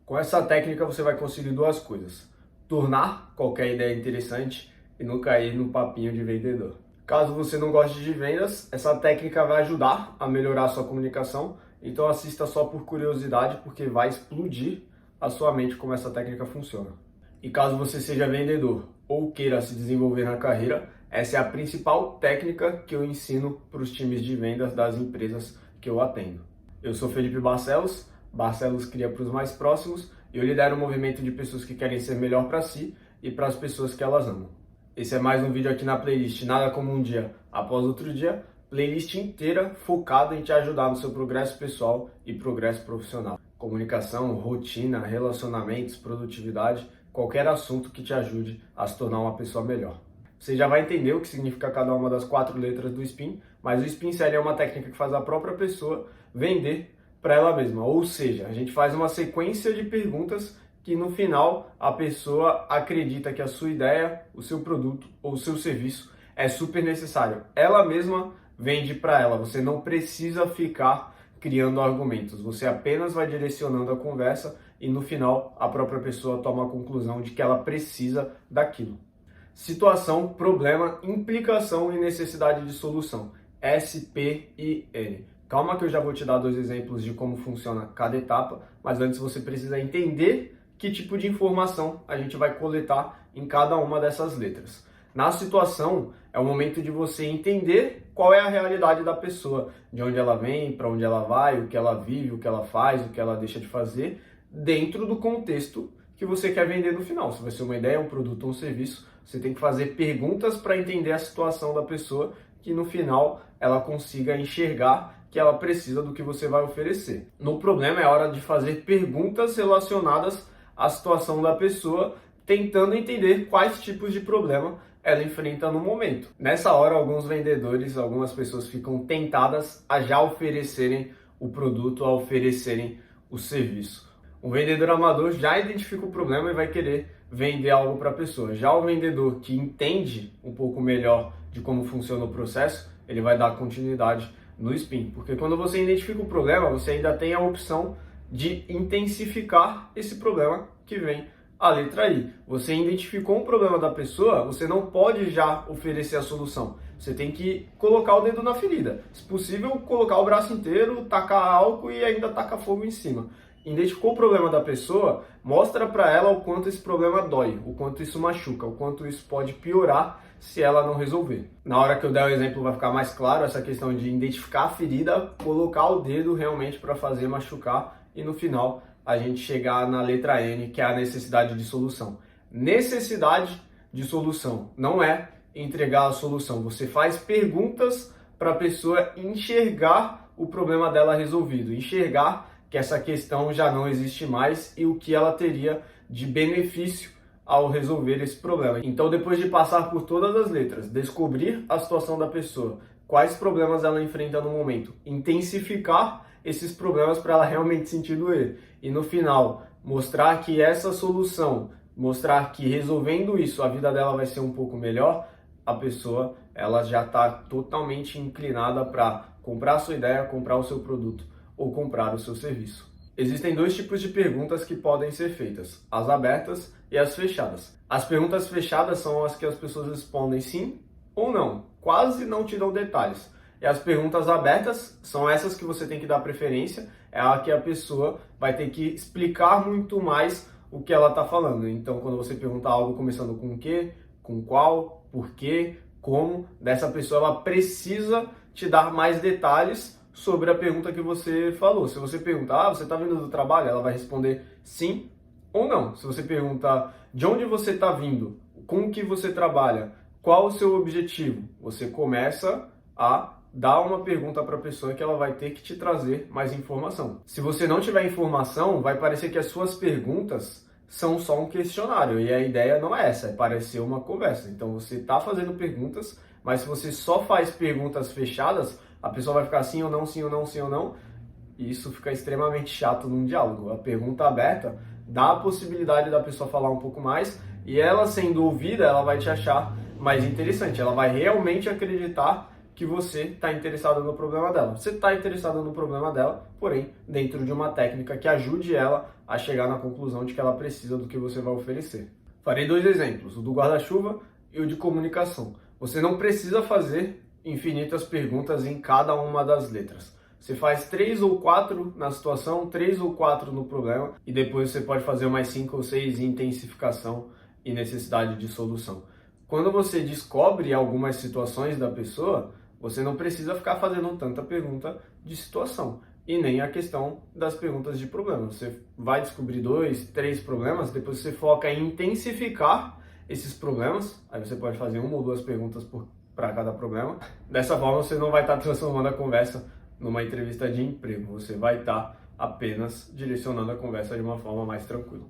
Com essa técnica você vai conseguir duas coisas: tornar qualquer ideia interessante e não cair no papinho de vendedor. Caso você não goste de vendas, essa técnica vai ajudar a melhorar a sua comunicação, então assista só por curiosidade, porque vai explodir a sua mente como essa técnica funciona. E caso você seja vendedor ou queira se desenvolver na carreira, essa é a principal técnica que eu ensino para os times de vendas das empresas que eu atendo. Eu sou Felipe Barcelos, Barcelos cria para os mais próximos, e eu lidero um movimento de pessoas que querem ser melhor para si e para as pessoas que elas amam. Esse é mais um vídeo aqui na playlist Nada Como Um Dia Após Outro Dia, playlist inteira focada em te ajudar no seu progresso pessoal e progresso profissional. Comunicação, rotina, relacionamentos, produtividade, qualquer assunto que te ajude a se tornar uma pessoa melhor. Você já vai entender o que significa cada uma das 4 letras do SPIN, mas o SPIN Selling é uma técnica que faz a própria pessoa vender para ela mesma. Ou seja, a gente faz uma sequência de perguntas que no final a pessoa acredita que a sua ideia, o seu produto ou o seu serviço é super necessário. Ela mesma vende para ela, você não precisa ficar criando argumentos, você apenas vai direcionando a conversa e no final a própria pessoa toma a conclusão de que ela precisa daquilo. Situação, problema, implicação e necessidade de solução. SPIN. Calma que eu já vou te dar 2 exemplos de como funciona cada etapa, mas antes você precisa entender que tipo de informação a gente vai coletar em cada uma dessas letras. Na situação, é o momento de você entender qual é a realidade da pessoa, de onde ela vem, para onde ela vai, o que ela vive, o que ela faz, o que ela deixa de fazer, dentro do contexto que você quer vender no final. Se vai ser uma ideia, um produto ou um serviço, você tem que fazer perguntas para entender a situação da pessoa, que no final ela consiga enxergar que ela precisa do que você vai oferecer. No problema é a hora de fazer perguntas relacionadas à situação da pessoa, tentando entender quais tipos de problema ela enfrenta no momento. Nessa hora, alguns vendedores, algumas pessoas ficam tentadas a já oferecerem o produto, a oferecerem o serviço. O vendedor amador já identifica o problema e vai querer vender algo para a pessoa. Já o vendedor que entende um pouco melhor de como funciona o processo, ele vai dar continuidade no SPIN, porque quando você identifica o problema, você ainda tem a opção de intensificar esse problema que vem a letra I. Você identificou um problema da pessoa, você não pode já oferecer a solução. Você tem que colocar o dedo na ferida. Se possível, colocar o braço inteiro, tacar álcool e ainda tacar fogo em cima. Identificou o problema da pessoa, mostra para ela o quanto esse problema dói, o quanto isso machuca, o quanto isso pode piorar se ela não resolver. Na hora que eu der o exemplo vai ficar mais claro essa questão de identificar a ferida, colocar o dedo realmente para fazer machucar e no final a gente chegar na letra N, que é a necessidade de solução. Necessidade de solução não é entregar a solução. Você faz perguntas para a pessoa enxergar o problema dela resolvido, enxergar que essa questão já não existe mais e o que ela teria de benefício ao resolver esse problema. Então, depois de passar por todas as letras, descobrir a situação da pessoa, quais problemas ela enfrenta no momento, intensificar esses problemas para ela realmente sentir doer. E no final, mostrar que essa solução, mostrar que resolvendo isso a vida dela vai ser um pouco melhor, a pessoa ela já está totalmente inclinada para comprar a sua ideia, comprar o seu produto ou comprar o seu serviço. Existem 2 tipos de perguntas que podem ser feitas, as abertas e as fechadas. As perguntas fechadas são as que as pessoas respondem sim ou não, quase não te dão detalhes. E as perguntas abertas são essas que você tem que dar preferência, é a que a pessoa vai ter que explicar muito mais o que ela está falando. Então, quando você pergunta algo começando com o quê, com qual, por quê, como, dessa pessoa ela precisa te dar mais detalhes sobre a pergunta que você falou. Se você perguntar, você está vindo do trabalho? Ela vai responder sim ou não. Se você perguntar de onde você está vindo, com que você trabalha, qual o seu objetivo, você começa a dar uma pergunta para a pessoa que ela vai ter que te trazer mais informação. Se você não tiver informação, vai parecer que as suas perguntas são só um questionário, e a ideia não é essa, é parecer uma conversa. Então você está fazendo perguntas, mas se você só faz perguntas fechadas, a pessoa vai ficar sim ou não, sim ou não, sim ou não, e isso fica extremamente chato num diálogo. A pergunta aberta dá a possibilidade da pessoa falar um pouco mais, e ela sendo ouvida, ela vai te achar mais interessante, ela vai realmente acreditar que você está interessado no problema dela. Você está interessado no problema dela, porém, dentro de uma técnica que ajude ela a chegar na conclusão de que ela precisa do que você vai oferecer. Farei 2 exemplos, o do guarda-chuva e o de comunicação. Você não precisa fazer infinitas perguntas em cada uma das letras. Você faz 3 ou 4 na situação, 3 ou 4 no problema, e depois você pode fazer mais 5 ou 6 em intensificação e necessidade de solução. Quando você descobre algumas situações da pessoa, você não precisa ficar fazendo tanta pergunta de situação e nem a questão das perguntas de problema. Você vai descobrir 2, 3 problemas, depois você foca em intensificar esses problemas, aí você pode fazer 1 ou 2 perguntas para cada problema. Dessa forma você não vai estar transformando a conversa numa entrevista de emprego, você vai estar apenas direcionando a conversa de uma forma mais tranquila.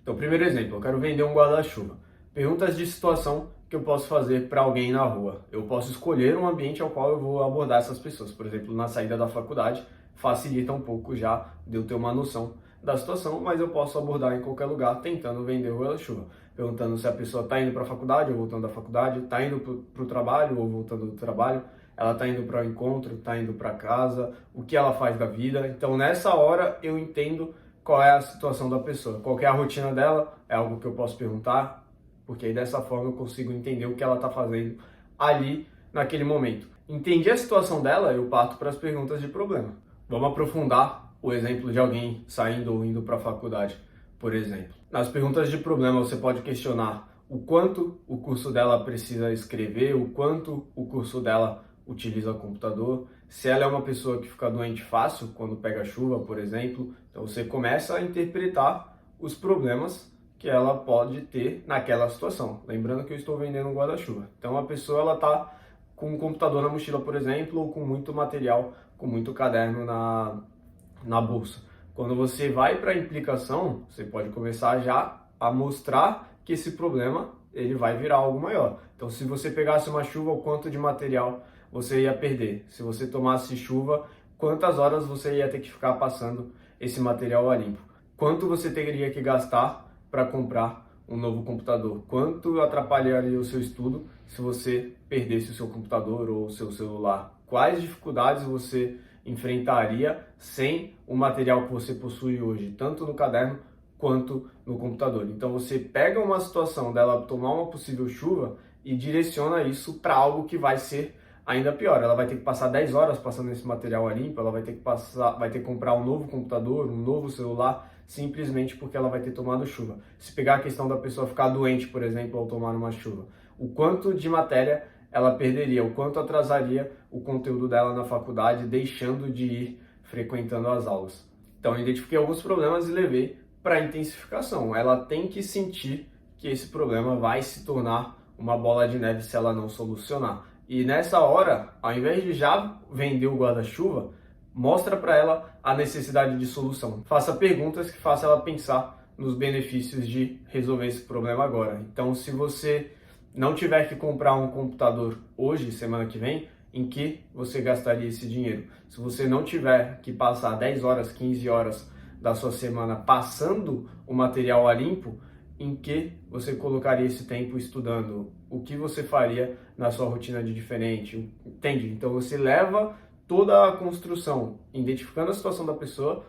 Então, primeiro exemplo, eu quero vender um guarda-chuva. Perguntas de situação que eu posso fazer para alguém na rua. Eu posso escolher um ambiente ao qual eu vou abordar essas pessoas. Por exemplo, na saída da faculdade, facilita um pouco já de eu ter uma noção da situação, mas eu posso abordar em qualquer lugar tentando vender o guarda-chuva. Perguntando se a pessoa está indo para a faculdade ou voltando da faculdade, está indo para o trabalho ou voltando do trabalho, ela está indo para o encontro, está indo para casa, o que ela faz da vida. Então, nessa hora, eu entendo qual é a situação da pessoa, qual é a rotina dela, é algo que eu posso perguntar, porque aí dessa forma eu consigo entender o que ela está fazendo ali naquele momento. Entendi a situação dela, eu parto para as perguntas de problema. Vamos aprofundar o exemplo de alguém saindo ou indo para a faculdade, por exemplo. Nas perguntas de problema você pode questionar o quanto o curso dela precisa escrever, o quanto o curso dela utiliza o computador, se ela é uma pessoa que fica doente fácil quando pega chuva, por exemplo. Então você começa a interpretar os problemas que ela pode ter naquela situação. Lembrando que eu estou vendendo um guarda-chuva. Então a pessoa ela está com um computador na mochila, por exemplo, ou com muito material, com muito caderno na bolsa. Quando você vai para a implicação, você pode começar já a mostrar que esse problema ele vai virar algo maior. Então, se você pegasse uma chuva, o quanto de material você ia perder? Se você tomasse chuva, quantas horas você ia ter que ficar passando esse material a limpo? Quanto você teria que gastar para comprar um novo computador? Quanto atrapalharia o seu estudo se você perdesse o seu computador ou o seu celular? Quais dificuldades você enfrentaria sem o material que você possui hoje, tanto no caderno quanto no computador? Então você pega uma situação dela tomar uma possível chuva e direciona isso para algo que vai ser ainda pior. Ela vai ter que passar 10 horas passando esse material a limpo, ela vai ter que comprar um novo computador, um novo celular, simplesmente porque ela vai ter tomado chuva. Se pegar a questão da pessoa ficar doente, por exemplo, ao tomar uma chuva, o quanto de matéria ela perderia, o quanto atrasaria o conteúdo dela na faculdade, deixando de ir frequentando as aulas. Então, eu identifiquei alguns problemas e levei para a intensificação. Ela tem que sentir que esse problema vai se tornar uma bola de neve se ela não solucionar. E nessa hora, ao invés de já vender o guarda-chuva, mostra para ela a necessidade de solução. Faça perguntas que façam ela pensar nos benefícios de resolver esse problema agora. Então, se você não tiver que comprar um computador hoje, semana que vem, em que você gastaria esse dinheiro? Se você não tiver que passar 10 horas, 15 horas da sua semana passando o material a limpo, em que você colocaria esse tempo estudando? O que você faria na sua rotina de diferente? Entende? Então você leva toda a construção, identificando a situação da pessoa,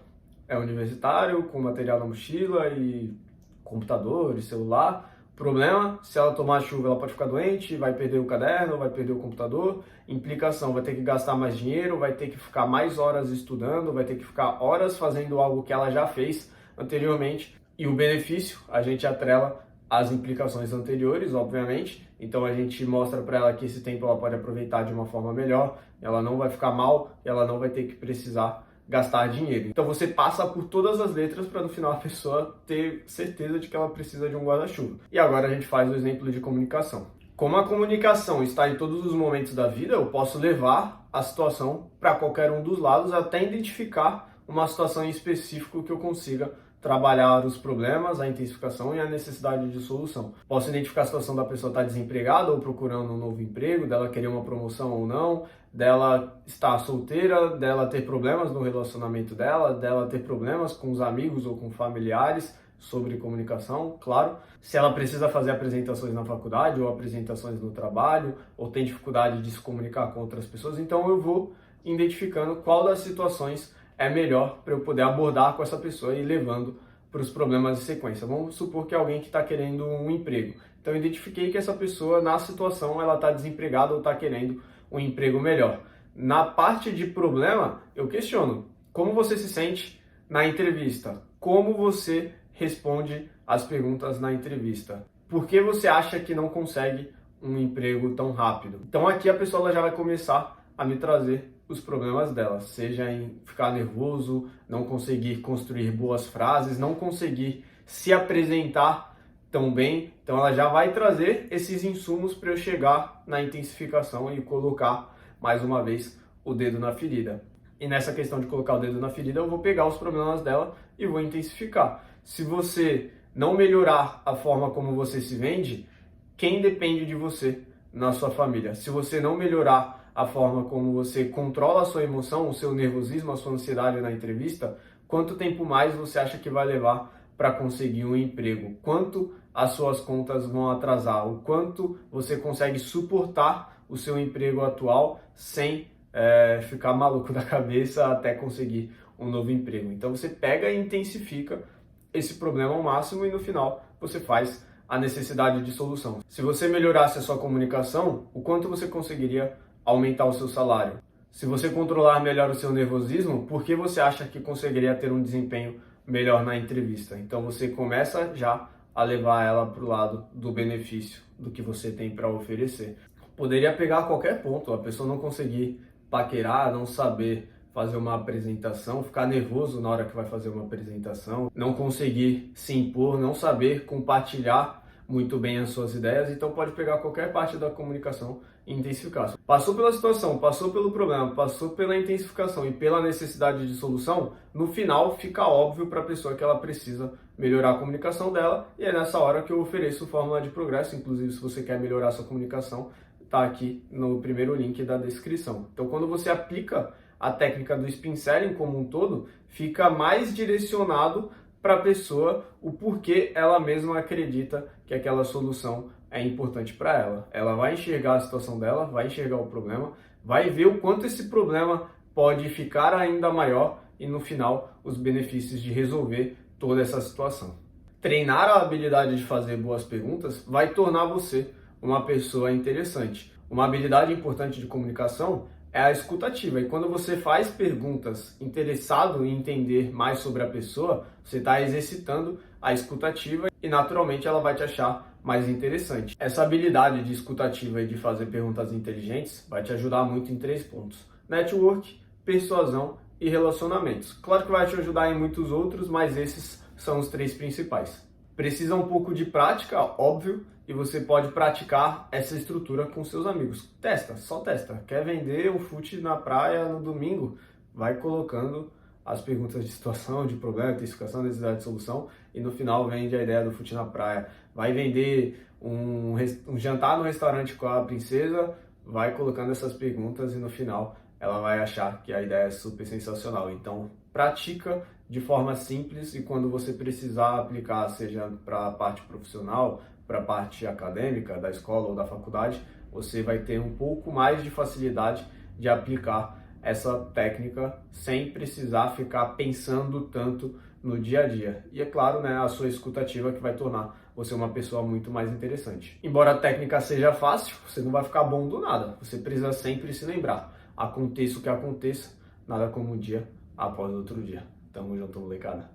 é universitário, com material na mochila e computador e celular. Problema, se ela tomar chuva, ela pode ficar doente, vai perder o caderno, vai perder o computador. Implicação, vai ter que gastar mais dinheiro, vai ter que ficar mais horas estudando, vai ter que ficar horas fazendo algo que ela já fez anteriormente. E o benefício, a gente atrela as implicações anteriores, obviamente. Então a gente mostra para ela que esse tempo ela pode aproveitar de uma forma melhor, ela não vai ficar mal, ela não vai ter que precisar gastar dinheiro. Então você passa por todas as letras para no final a pessoa ter certeza de que ela precisa de um guarda-chuva. E agora a gente faz o exemplo de comunicação. Como a comunicação está em todos os momentos da vida, eu posso levar a situação para qualquer um dos lados até identificar uma situação em específico que eu consiga trabalhar os problemas, a intensificação e a necessidade de solução. Posso identificar a situação da pessoa estar desempregada ou procurando um novo emprego, dela querer uma promoção ou não, dela estar solteira, dela ter problemas no relacionamento dela ter problemas com os amigos ou com familiares sobre comunicação, claro. Se ela precisa fazer apresentações na faculdade ou apresentações no trabalho, ou tem dificuldade de se comunicar com outras pessoas, então eu vou identificando qual das situações é melhor para eu poder abordar com essa pessoa e levando para os problemas de sequência. Vamos supor que é alguém que está querendo um emprego. Então, eu identifiquei que essa pessoa, na situação, ela está desempregada ou está querendo um emprego melhor. Na parte de problema, eu questiono como você se sente na entrevista, como você responde as perguntas na entrevista, por que você acha que não consegue um emprego tão rápido. Então aqui a pessoa ela já vai começar a me trazer os problemas dela, seja em ficar nervoso, não conseguir construir boas frases, não conseguir se apresentar tão bem. Então ela já vai trazer esses insumos para eu chegar na intensificação e colocar mais uma vez o dedo na ferida. E nessa questão de colocar o dedo na ferida, eu vou pegar os problemas dela e vou intensificar. Se você não melhorar a forma como você se vende, quem depende de você na sua família? Se você não melhorar a forma como você controla a sua emoção, o seu nervosismo, a sua ansiedade na entrevista, quanto tempo mais você acha que vai levar para conseguir um emprego? Quanto as suas contas vão atrasar? O quanto você consegue suportar o seu emprego atual sem ficar maluco da cabeça até conseguir um novo emprego? Então você pega e intensifica esse problema ao máximo e no final você faz a necessidade de solução. Se você melhorasse a sua comunicação, o quanto você conseguiria aumentar o seu salário? Se você controlar melhor o seu nervosismo, por que você acha que conseguiria ter um desempenho melhor na entrevista? Então você começa já a levar ela para o lado do benefício, do que você tem para oferecer. Poderia pegar qualquer ponto, a pessoa não conseguir paquerar, não saber fazer uma apresentação, ficar nervoso na hora que vai fazer uma apresentação, não conseguir se impor, não saber compartilhar muito bem as suas ideias. Então pode pegar qualquer parte da comunicação e intensificar. Passou pela situação, passou pelo problema, passou pela intensificação e pela necessidade de solução, no final fica óbvio para a pessoa que ela precisa melhorar a comunicação dela, e é nessa hora que eu ofereço fórmula de progresso. Inclusive, se você quer melhorar a sua comunicação, está aqui no primeiro link da descrição. Então quando você aplica a técnica do spin selling como um todo, fica mais direcionado para a pessoa o porquê ela mesma acredita que aquela solução é importante para ela. Ela vai enxergar a situação dela, vai enxergar o problema, vai ver o quanto esse problema pode ficar ainda maior e no final os benefícios de resolver toda essa situação. Treinar a habilidade de fazer boas perguntas vai tornar você uma pessoa interessante. Uma habilidade importante de comunicação é a escutativa. E quando você faz perguntas interessado em entender mais sobre a pessoa, você está exercitando a escutativa e naturalmente ela vai te achar mais interessante. Essa habilidade de escutativa e de fazer perguntas inteligentes vai te ajudar muito em 3 pontos: network, persuasão e relacionamentos. Claro que vai te ajudar em muitos outros, mas esses são os 3 principais. Precisa um pouco de prática, óbvio, e você pode praticar essa estrutura com seus amigos. Testa, só testa. Quer vender um fute na praia no domingo? Vai colocando as perguntas de situação, de problema, intensificação, necessidade de solução, e no final vende a ideia do fute na praia. Vai vender um jantar no restaurante com a princesa? Vai colocando essas perguntas e no final ela vai achar que a ideia é super sensacional. Então, pratica de forma simples e quando você precisar aplicar, seja para a parte profissional, para a parte acadêmica, da escola ou da faculdade, você vai ter um pouco mais de facilidade de aplicar essa técnica sem precisar ficar pensando tanto no dia a dia. E é claro, né, a sua escutativa que vai tornar você uma pessoa muito mais interessante. Embora a técnica seja fácil, você não vai ficar bom do nada. Você precisa sempre se lembrar. Aconteça o que aconteça, nada como um dia após outro dia. Tamo junto, molecada.